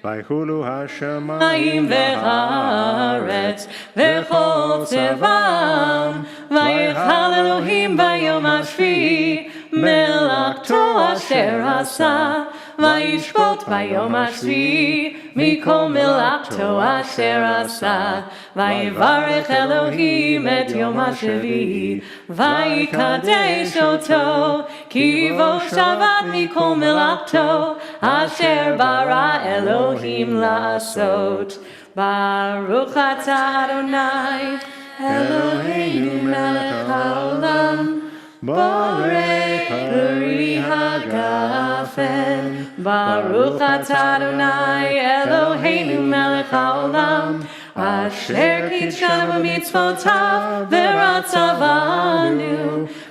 Vayhulu hashamayim v'haaretz v'chol tzevam vaychal Elohim bayom hashvi'i melachto asher asa vayishpot bayom hashvi'i mikol melachto asher asa vayivarech Elohim et yom hashvi'i vayikadesh oto ki bo shavat mikol melachto asher bara Elohim la'asot. Baruch atah Adonai Eloheinu melech haolam borei peri hagafen. Baruch atah Adonai Eloheinu melech haolam אשר קידשנו במצוותיו ורצבנו,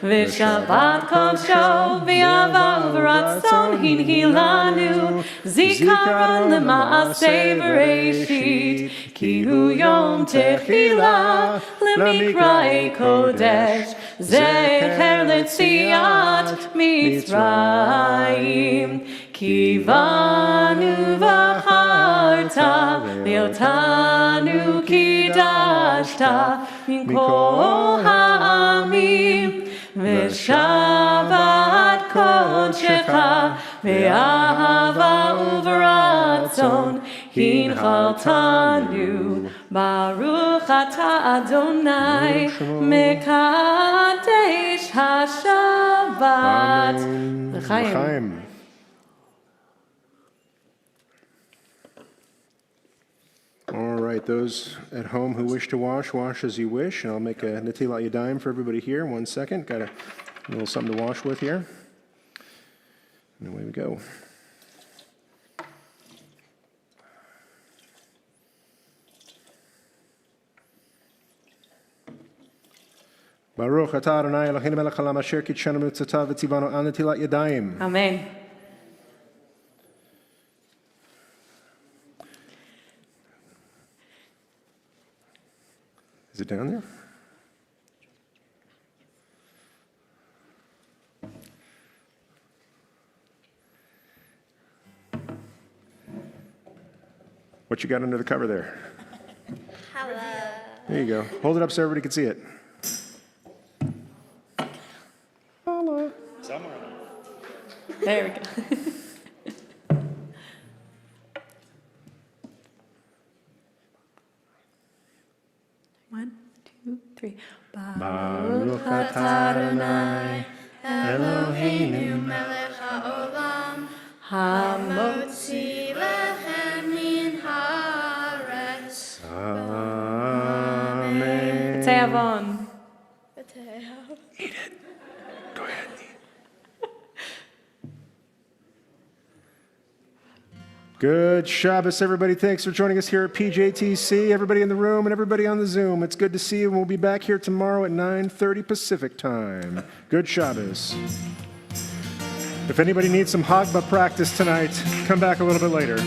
ושבת קודשו באהבה וברצון הנהילנו, זיכרון למעשה בראשית, כי הוא יום תחילה למקראי קודש, זכר ליציאת מצרים. כי בנו בחרת, ואותנו קידשת מכל העמים, ושבת קודשך באהבה וברצון הנחלתנו. ברוך אתה אדוני מקדש השבת. לחיים. All right, those at home who wish to wash, wash as you wish. And I'll make a netilat yadayim for everybody here. 1 second. Got a little something to wash with here. And away we go. Baruch atah Adonai Eloheinu melech haolam asher kitshanu b'mitzvotav v'tzivanu al netilat yadayim. Amen. Is it down there? What you got under the cover there? Hello. There you go. Hold it up so everybody can see it. There we go. 1, 2, 3. Baruch atah Adonai Eloheinu melech haolam, Hamotzi lechem min haaretz. Amen. Teavon. Go ahead. Good Shabbos, everybody. Thanks for joining us here at PJTC. Everybody in the room and everybody on the Zoom. It's good to see you, and we'll be back here tomorrow at 9:30 Pacific time. Good Shabbos. If anybody needs some Hagba practice tonight, come back a little bit later.